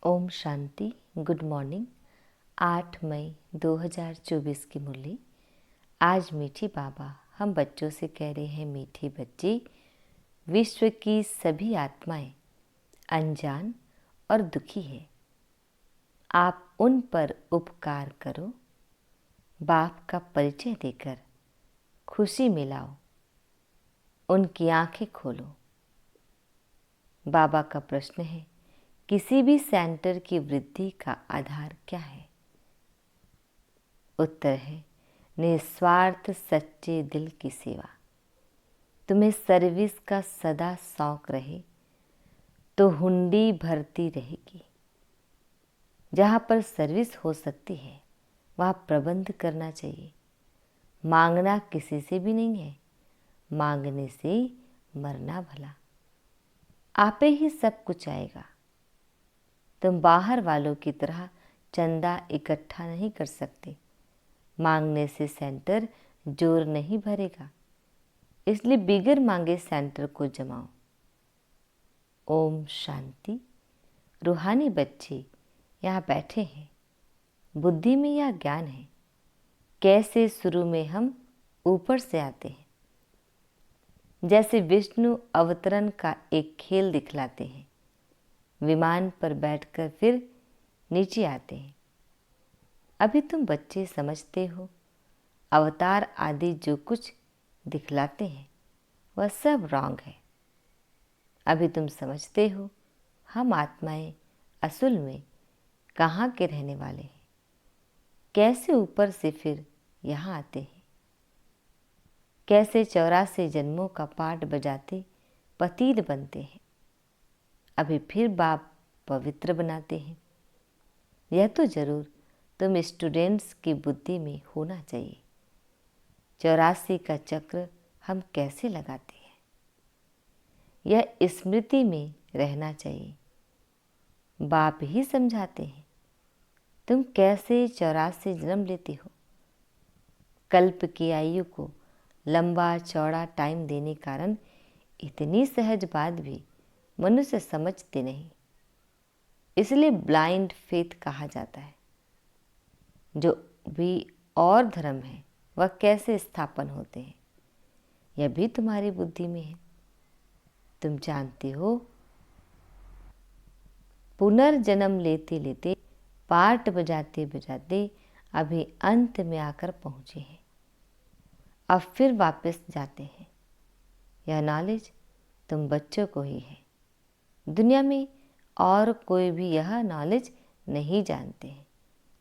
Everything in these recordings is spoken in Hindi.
ओम शांति। Good morning. 8 मई 2024 की मुरली। आज मीठी बाबा हम बच्चों से कह रहे हैं, मीठी बच्ची, विश्व की सभी आत्माएं अनजान और दुखी है। आप उन पर उपकार करो, बाप का परिचय देकर खुशी मिलाओ, उनकी आंखें खोलो। बाबा का प्रश्न है, किसी भी सेंटर की वृद्धि का आधार क्या है? उत्तर है, निस्वार्थ सच्चे दिल की सेवा। तुम्हें सर्विस का सदा शौक रहे तो हुंडी भरती रहेगी। जहाँ पर सर्विस हो सकती है वहाँ प्रबंध करना चाहिए। मांगना किसी से भी नहीं है, मांगने से मरना भला। आपे ही सब कुछ आएगा। तुम बाहर वालों की तरह चंदा इकट्ठा नहीं कर सकते। मांगने से सेंटर जोर नहीं भरेगा, इसलिए बिगर मांगे सेंटर को जमाओ। ओम शांति। रूहानी बच्चे यहाँ बैठे हैं। बुद्धि में यह ज्ञान है कैसे शुरू में हम ऊपर से आते हैं। जैसे विष्णु अवतरण का एक खेल दिखलाते हैं, विमान पर बैठकर फिर नीचे आते हैं। अभी तुम बच्चे समझते हो अवतार आदि जो कुछ दिखलाते हैं वह सब रॉन्ग है। अभी तुम समझते हो हम आत्माएं असल में कहाँ के रहने वाले हैं, कैसे ऊपर से फिर यहाँ आते हैं, कैसे 84 जन्मों का पाठ बजाते पतित बनते हैं, अभी फिर बाप पवित्र बनाते हैं। यह तो जरूर तुम स्टूडेंट्स की बुद्धि में होना चाहिए। 84 का चक्र हम कैसे लगाते हैं, यह स्मृति में रहना चाहिए। बाप ही समझाते हैं तुम कैसे 84 जन्म लेते हो। कल्प की आयु को लंबा चौड़ा टाइम देने कारण इतनी सहज बात भी मनुष्य समझते नहीं, इसलिए ब्लाइंड फेथ कहा जाता है। जो भी और धर्म है वह कैसे स्थापन होते हैं, यह भी तुम्हारी बुद्धि में है। तुम जानते हो पुनर्जन्म लेते लेते पाठ बजाते बजाते अभी अंत में आकर पहुँचे हैं, अब फिर वापस जाते हैं। यह नॉलेज तुम बच्चों को ही है। दुनिया में और कोई भी यह नॉलेज नहीं जानते हैं।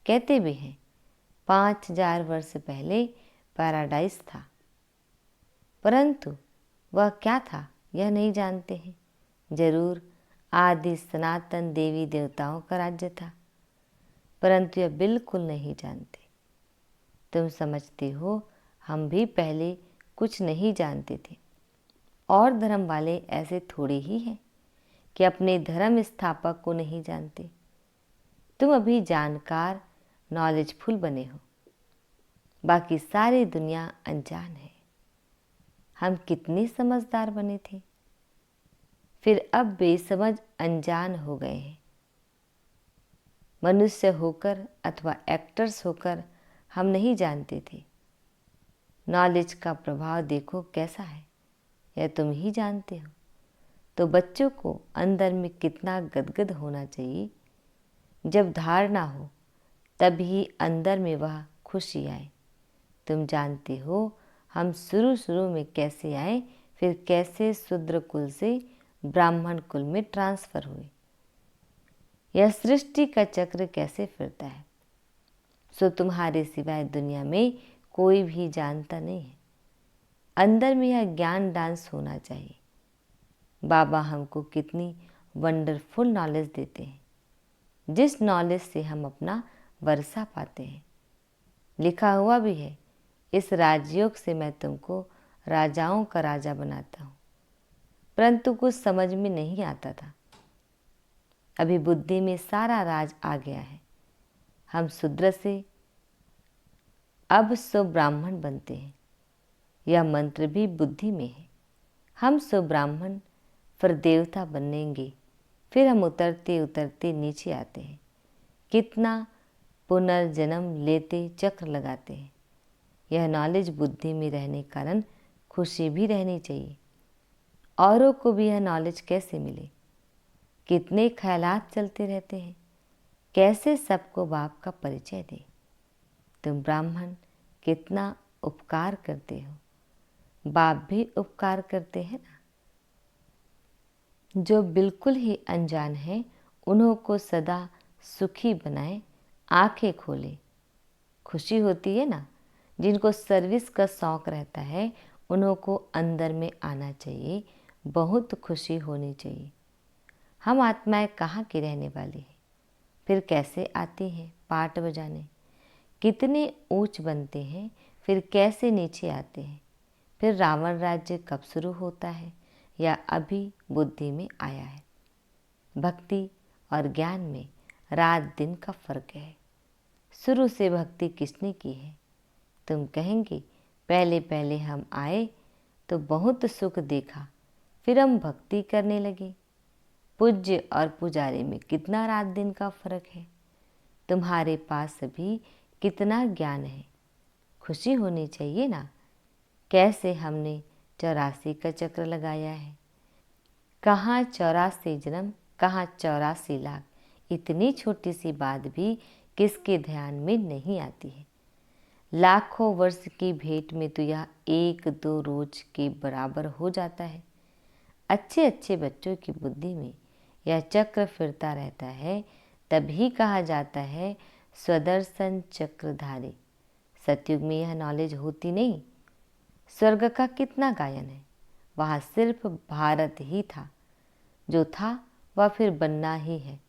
कहते भी हैं 5000 वर्ष पहले पैराडाइज था, परंतु वह क्या था यह नहीं जानते हैं। जरूर आदि सनातन देवी देवताओं का राज्य था, परंतु यह बिल्कुल नहीं जानते। तुम समझते हो हम भी पहले कुछ नहीं जानते थे। और धर्म वाले ऐसे थोड़े ही हैं कि अपने धर्म स्थापक को नहीं जानते। तुम अभी जानकार नॉलेजफुल बने हो, बाकी सारी दुनिया अनजान है। हम कितने समझदार बने थे, फिर अब बेसमझ अनजान हो गए हैं। मनुष्य होकर अथवा एक्टर्स होकर हम नहीं जानते थे। नॉलेज का प्रभाव देखो कैसा है, यह तुम ही जानते हो। तो बच्चों को अंदर में कितना गदगद होना चाहिए। जब धारणा हो तभी अंदर में वह खुशी आए। तुम जानते हो हम शुरू में कैसे आए, फिर कैसे शूद्र कुल से ब्राह्मण कुल में ट्रांसफर हुए। यह सृष्टि का चक्र कैसे फिरता है, सो तुम्हारे सिवाय दुनिया में कोई भी जानता नहीं है। अंदर में यह ज्ञान डांस होना चाहिए। बाबा हमको कितनी वंडरफुल नॉलेज देते हैं, जिस नॉलेज से हम अपना वर्षा पाते हैं। लिखा हुआ भी है, इस राजयोग से मैं तुमको राजाओं का राजा बनाता हूँ, परंतु कुछ समझ में नहीं आता था। अभी बुद्धि में सारा राज आ गया है। हम शूद्र से अब सो ब्राह्मण बनते हैं। यह मंत्र भी बुद्धि में है। हम सो ब्राह्मण फिर देवता बनेंगे, फिर हम उतरते उतरते नीचे आते हैं। कितना पुनर्जन्म लेते चक्र लगाते हैं। यह नॉलेज बुद्धि में रहने के कारण खुशी भी रहनी चाहिए। औरों को भी यह नॉलेज कैसे मिले? कितने ख्यालात चलते रहते हैं। कैसे सबको बाप का परिचय दे? तुम ब्राह्मण कितना उपकार करते हो। बाप भी उपकार करते हैं ना। जो बिल्कुल ही अनजान है उन्हों को सदा सुखी बनाए, आंखें खोले। खुशी होती है ना। जिनको सर्विस का शौक़ रहता है उन्हों को अंदर में आना चाहिए, बहुत खुशी होनी चाहिए। हम आत्माएं कहाँ की रहने वाली हैं? फिर कैसे आती हैं पाठ बजाने? कितने ऊंच बनते हैं, फिर कैसे नीचे आते हैं? फिर रावण राज्य कब शुरू होता है या अभी बुद्धि में आया है? भक्ति और ज्ञान में रात दिन का फर्क है। शुरू से भक्ति किसने की है? तुम कहेंगे पहले पहले हम आए तो बहुत सुख देखा, फिर हम भक्ति करने लगे। पूज्य और पुजारी में कितना रात दिन का फर्क है। तुम्हारे पास भी कितना ज्ञान है। खुशी होनी चाहिए ना। कैसे हमने 84 का चक्र लगाया है। कहाँ 84 जन्म, कहाँ 84 लाख। इतनी छोटी सी बात भी किसके ध्यान में नहीं आती है। लाखों वर्ष की भेंट में तो यह 1-2 रोज के बराबर हो जाता है। अच्छे अच्छे बच्चों की बुद्धि में यह चक्र फिरता रहता है, तभी कहा जाता है स्वदर्शन चक्रधारी। सतयुग में यह नॉलेज होती नहीं। स्वर्ग का कितना गायन है। वहाँ सिर्फ भारत ही था। जो था वह फिर बनना ही है।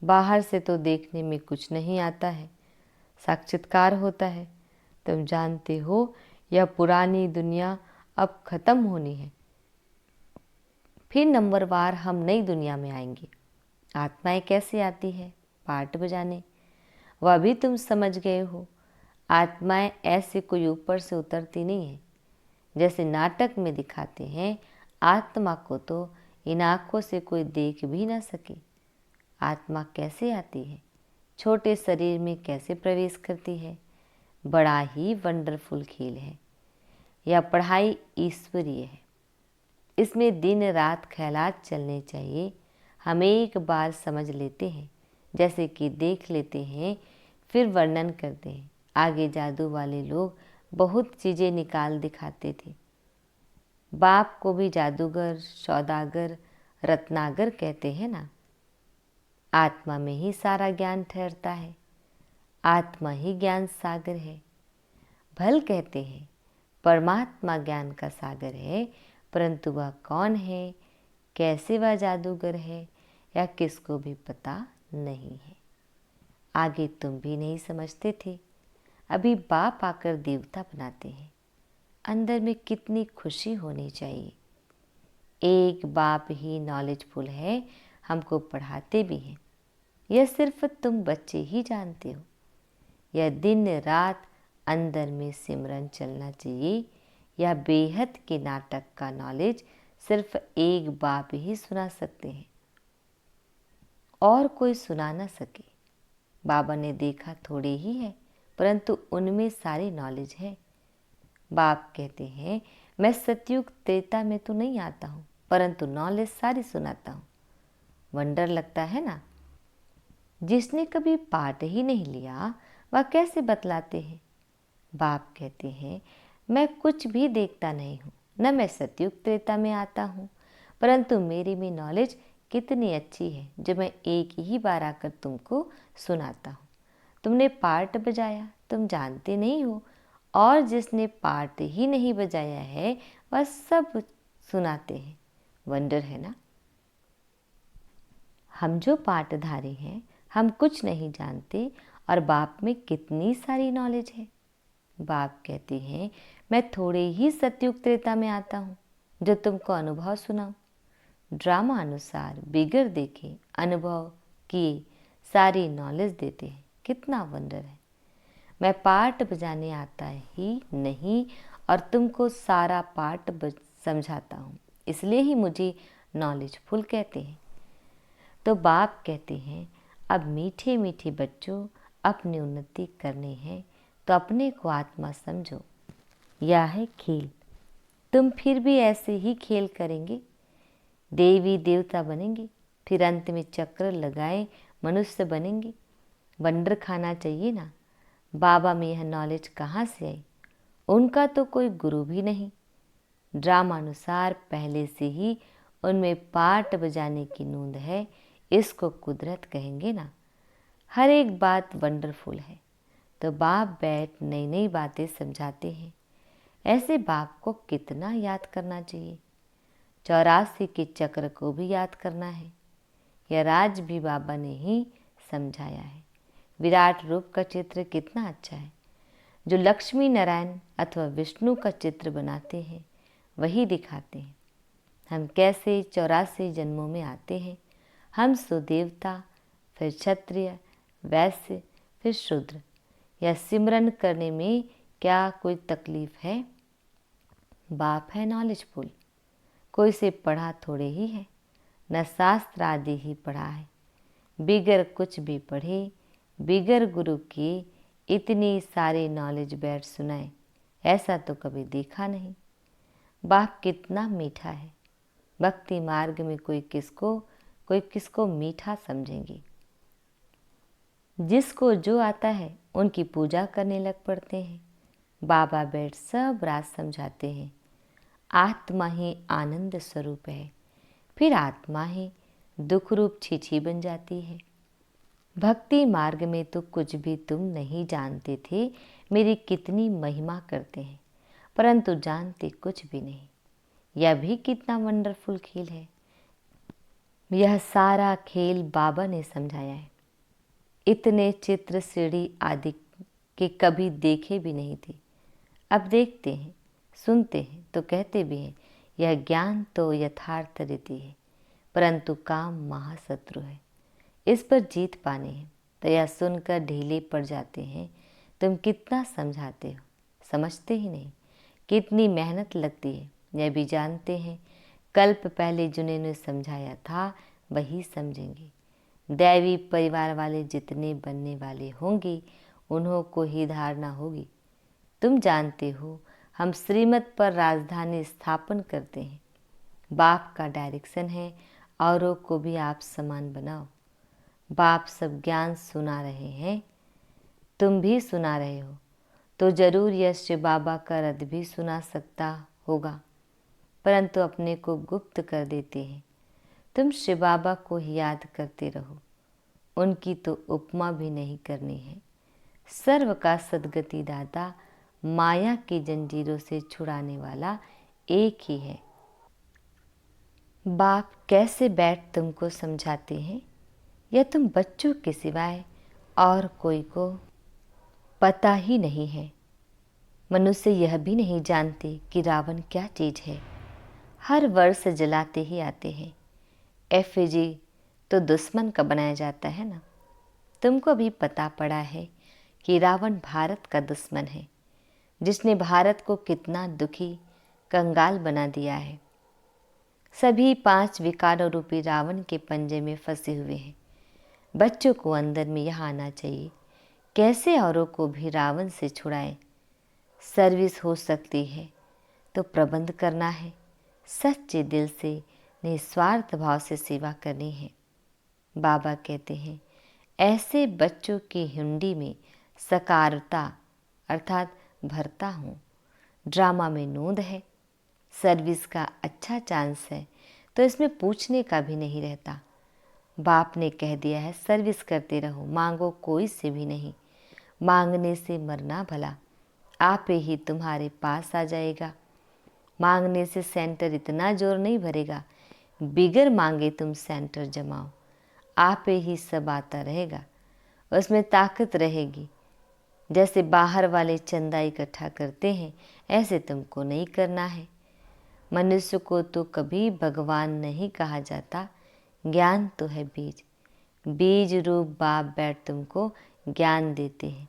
बाहर से तो देखने में कुछ नहीं आता है, साक्षात्कार होता है। तुम जानते हो यह पुरानी दुनिया अब खत्म होनी है। फिर नंबरवार हम नई दुनिया में आएंगे। आत्माएं कैसे आती है? पाठ बजाने। वह भी तुम समझ गए हो। आत्माएं ऐसे कोई ऊपर से उतरती नहीं है जैसे नाटक में दिखाते हैं। आत्मा को तो इन आँखों से कोई देख भी ना सके। आत्मा कैसे आती है? छोटे शरीर में कैसे प्रवेश करती है? बड़ा ही वंडरफुल खेल है। यह पढ़ाई ईश्वरीय है। इसमें दिन रात ख्यालात चलने चाहिए। हम एक बार समझ लेते हैं, जैसे कि देख लेते हैं, फिर वर्णन करते हैं। आगे जादू वाले लोग बहुत चीज़ें निकाल दिखाते थे। बाप को भी जादूगर, सौदागर, रत्नागर कहते हैं ना। आत्मा में ही सारा ज्ञान ठहरता है। आत्मा ही ज्ञान सागर है। भल कहते हैं परमात्मा ज्ञान का सागर है, परंतु वह कौन है, कैसे वह जादूगर है, या किसको भी पता नहीं है। आगे तुम भी नहीं समझते थे। अभी बाप आकर देवता बनाते हैं। अंदर में कितनी खुशी होनी चाहिए। एक बाप ही नॉलेजफुल है, हमको पढ़ाते भी हैं। यह सिर्फ तुम बच्चे ही जानते हो। यह दिन रात अंदर में सिमरन चलना चाहिए। यह बेहद के नाटक का नॉलेज सिर्फ एक बाप ही सुना सकते हैं, और कोई सुना ना सके। बाबा ने देखा थोड़े ही है, परंतु उनमें सारी नॉलेज है। बाप कहते हैं मैं सतयुग त्रेता में तो नहीं आता हूँ, परंतु नॉलेज सारी सुनाता हूँ। वंडर लगता है ना। जिसने कभी पाठ ही नहीं लिया वह कैसे बतलाते हैं। बाप कहते हैं मैं कुछ भी देखता नहीं हूँ, न मैं सतयुग त्रेता में आता हूँ, परंतु मेरी में नॉलेज कितनी अच्छी है जो मैं एक ही बार आकर तुमको सुनाता हूँ। तुमने पार्ट बजाया, तुम जानते नहीं हो, और जिसने पार्ट ही नहीं बजाया है वह सब सुनाते हैं। वंडर है ना। हम जो पाठधारी हैं हम कुछ नहीं जानते, और बाप में कितनी सारी नॉलेज है। बाप कहते हैं मैं थोड़े ही सतयुग त्रेता में आता हूँ जो तुमको अनुभव सुनाऊं। ड्रामा अनुसार बिगड़ देखे अनुभव किए सारी नॉलेज देते हैं। कितना वंडर है। मैं पार्ट बजाने आता ही नहीं और तुमको सारा पार्ट समझाता हूँ, इसलिए ही मुझे नॉलेजफुल कहते हैं। तो बाप कहते हैं, अब मीठे मीठे बच्चों, अपनी उन्नति करनी है तो अपने को आत्मा समझो। यह है खेल। तुम फिर भी ऐसे ही खेल करेंगे, देवी देवता बनेंगे, फिर अंत में चक्र लगाए मनुष्य बनेंगे। वंडर खाना चाहिए ना। बाबा में यह नॉलेज कहाँ से आई? उनका तो कोई गुरु भी नहीं। ड्रामानुसार पहले से ही उनमें पार्ट बजाने की नूंद है। इसको कुदरत कहेंगे ना। हर एक बात वंडरफुल है। तो बाप बैठ नई नई बातें समझाते हैं। ऐसे बाप को कितना याद करना चाहिए। 84 के चक्र को भी याद करना है। यह राज भी बाबा ने ही समझाया है। विराट रूप का चित्र कितना अच्छा है। जो लक्ष्मी नारायण अथवा विष्णु का चित्र बनाते हैं वही दिखाते हैं हम कैसे 84 जन्मों में आते हैं। हम सो देवता, फिर क्षत्रिय, वैश्य, फिर शूद्र। यह सिमरन करने में क्या कोई तकलीफ है? बाप है नॉलेजफुल। कोई से पढ़ा थोड़े ही है, न शास्त्र आदि ही पढ़ा है। बिगर कुछ भी पढ़े, बिगर गुरु के इतनी सारी नॉलेज बैठ सुनाए, ऐसा तो कभी देखा नहीं। बाप कितना मीठा है। भक्ति मार्ग में कोई किसको मीठा समझेंगे। जिसको जो आता है उनकी पूजा करने लग पड़ते हैं। बाबा बैठ सब राज समझाते हैं। आत्मा ही आनंद स्वरूप है, फिर आत्मा ही दुख रूप छीछी बन जाती है। भक्ति मार्ग में तो कुछ भी तुम नहीं जानते थे मेरी कितनी महिमा करते हैं, परंतु जानते कुछ भी नहीं। यह भी कितना वंडरफुल खेल है। यह सारा खेल बाबा ने समझाया है। इतने चित्र सीढ़ी आदि के कभी देखे भी नहीं थे। अब देखते हैं, सुनते हैं तो कहते भी हैं यह ज्ञान तो यथार्थ रीति है, परंतु काम महाशत्रु है। इस पर जीत पाने हैं तो यह सुनकर ढीले पड़ जाते हैं। तुम कितना समझाते हो, समझते ही नहीं। कितनी मेहनत लगती है यह भी जानते हैं। कल्प पहले जिन्होंने समझाया था वही समझेंगे। दैवी परिवार वाले जितने बनने वाले होंगे उन्हों को ही धारणा होगी। तुम जानते हो हम श्रीमत पर राजधानी स्थापन करते हैं। बाप का डायरेक्शन है, औरों को भी आप समान बनाओ। बाप सब ज्ञान सुना रहे हैं, तुम भी सुना रहे हो, तो जरूर यह शिव बाबा का रद भी सुना सकता होगा, परंतु अपने को गुप्त कर देते हैं। तुम शिव बाबा को ही याद करते रहो। उनकी तो उपमा भी नहीं करनी है। सर्व का सद्गति दाता, माया की जंजीरों से छुड़ाने वाला एक ही है। बाप कैसे बैठ तुमको समझाते हैं, यह तुम बच्चों के सिवाय और कोई को पता ही नहीं है। मनुष्य यह भी नहीं जानते कि रावण क्या चीज़ है। हर वर्ष जलाते ही आते हैं। एफिजी तो दुश्मन का बनाया जाता है ना। तुमको भी पता पड़ा है कि रावण भारत का दुश्मन है, जिसने भारत को कितना दुखी कंगाल बना दिया है। सभी 5 विकारों रूपी रावण के पंजे में फंसे हुए हैं। बच्चों को अंदर में यह आना चाहिए, कैसे औरों को भी रावण से छुड़ाए। सर्विस हो सकती है तो प्रबंध करना है। सच्चे दिल से निस्वार्थ भाव से सेवा करनी है। बाबा कहते हैं ऐसे बच्चों की हुंडी में सकारता अर्थात भरता हूँ। ड्रामा में नूंद है, सर्विस का अच्छा चांस है, तो इसमें पूछने का भी नहीं रहता। बाप ने कह दिया है सर्विस करते रहो, मांगो कोई से भी नहीं। मांगने से मरना भला, आप ही तुम्हारे पास आ जाएगा। मांगने से सेंटर इतना जोर नहीं भरेगा, बिगर मांगे तुम सेंटर जमाओ, आप ही सब आता रहेगा। उसमें ताकत रहेगी। जैसे बाहर वाले चंदा इकट्ठा करते हैं ऐसे तुमको नहीं करना है। मनुष्य को तो कभी भगवान नहीं कहा जाता। ज्ञान तो है बीज, बीज रूप बाप बैठ तुमको ज्ञान देते हैं।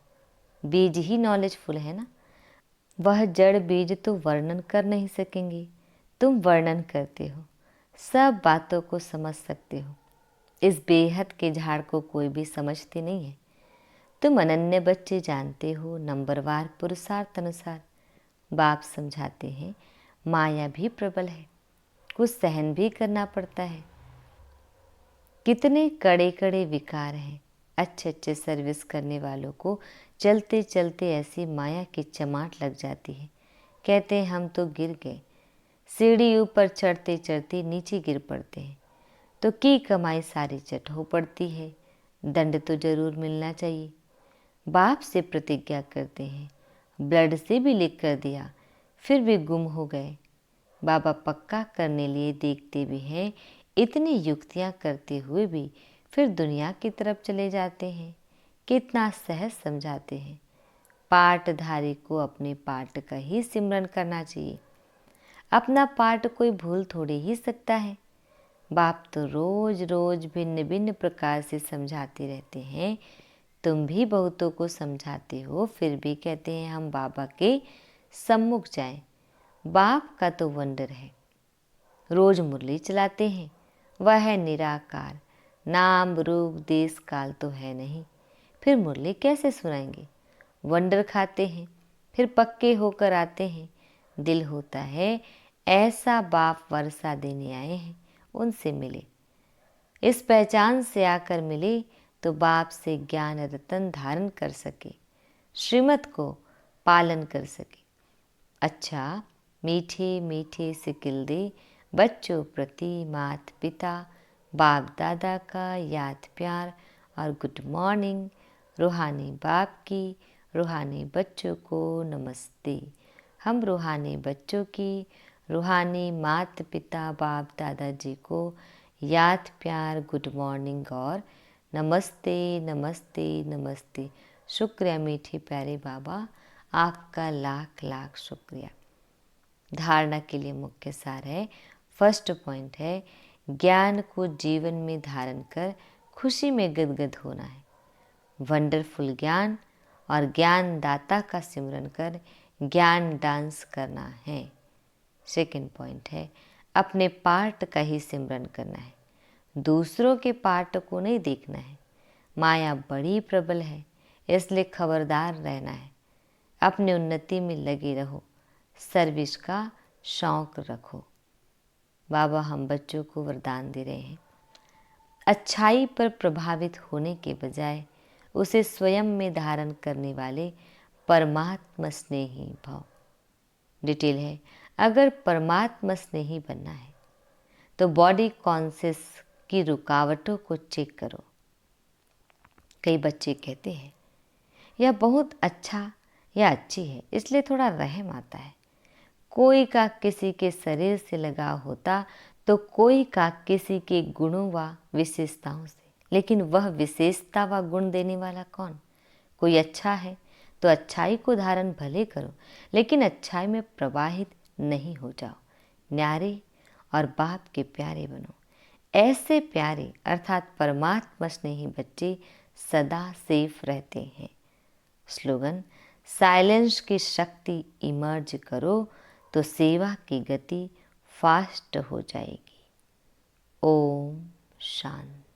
बीज ही नॉलेजफुल है ना। वह जड़ बीज तो वर्णन कर नहीं सकेंगे, तुम वर्णन करते हो, सब बातों को समझ सकते हो। इस बेहद के झाड़ को कोई भी समझते नहीं है। तुम अनन्य बच्चे जानते हो, नंबरवार पुरुषार्थ अनुसार। बाप समझाते हैं माया भी प्रबल है, कुछ सहन भी करना पड़ता है। कितने कड़े कड़े विकार हैं। अच्छे अच्छे सर्विस करने वालों को चलते चलते ऐसी माया की चमाट लग जाती है, कहते हैं हम तो गिर गए। सीढ़ी ऊपर चढ़ते चढ़ते नीचे गिर पड़ते हैं तो की कमाई सारी चट हो पड़ती है। दंड तो जरूर मिलना चाहिए। बाप से प्रतिज्ञा करते हैं, ब्लड से भी लिख कर दिया, फिर भी गुम हो गए। बाबा पक्का करने लिए देखते भी हैं, इतनी युक्तियां करते हुए भी फिर दुनिया की तरफ चले जाते हैं। कितना सहज समझाते हैं। पाठधारी को अपने पाठ का ही सिमरन करना चाहिए। अपना पाठ कोई भूल थोड़ी ही सकता है। बाप तो रोज रोज भिन्न भिन्न प्रकार से समझाते रहते हैं। तुम भी बहुतों को समझाते हो, फिर भी कहते हैं हम बाबा के सम्मुख जाएं। बाप का तो वंडर है। रोज मुरली चलाते हैं, वह है निराकार, नाम रूप देश काल तो है नहीं, फिर मुरली कैसे सुनाएंगे। वंडर खाते हैं, फिर पक्के होकर आते हैं। दिल होता है ऐसा बाप वर्षा देने आए हैं, उनसे मिले। इस पहचान से आकर मिले तो बाप से ज्ञान रतन धारण कर सके, श्रीमत को पालन कर सके। अच्छा मीठे मीठे सिकिल दे बच्चों प्रति माता पिता बाप दादा का याद प्यार और गुड मॉर्निंग। रूहानी बाप की रूहानी बच्चों को नमस्ते। हम रूहानी बच्चों की रूहानी माता पिता बाप दादाजी को याद प्यार गुड मॉर्निंग और नमस्ते नमस्ते नमस्ते। शुक्रिया मीठे प्यारे बाबा, आपका लाख लाख शुक्रिया। धारणा के लिए मुख्य सार है, फर्स्ट पॉइंट है ज्ञान को जीवन में धारण कर खुशी में गदगद होना है। वंडरफुल ज्ञान और ज्ञान दाता का सिमरन कर ज्ञान डांस करना है। सेकंड पॉइंट है अपने पार्ट का ही सिमरन करना है, दूसरों के पार्ट को नहीं देखना है। माया बड़ी प्रबल है, इसलिए खबरदार रहना है। अपनी उन्नति में लगे रहो, सर्विस का शौक रखो। बाबा हम बच्चों को वरदान दे रहे हैं, अच्छाई पर प्रभावित होने के बजाय उसे स्वयं में धारण करने वाले परमात्मा स्नेही भाव। डिटेल है, अगर परमात्मा स्नेही बनना है तो बॉडी कॉन्शियस की रुकावटों को चेक करो। कई बच्चे कहते हैं यह बहुत अच्छा या अच्छी है, इसलिए थोड़ा रहम आता है। कोई का किसी के शरीर से लगाव होता तो कोई का किसी के गुणों व विशेषताओं से, लेकिन वह विशेषता व गुण देने वाला कौन। कोई अच्छा है तो अच्छाई को धारण भले करो, लेकिन अच्छाई में प्रवाहित नहीं हो जाओ। न्यारे और बाप के प्यारे बनो। ऐसे प्यारे अर्थात परमात्मा स्नेही बच्चे सदा सेफ रहते हैं। स्लोगन, साइलेंस की शक्ति इमर्ज करो तो सेवा की गति फास्ट हो जाएगी। ओम शांति।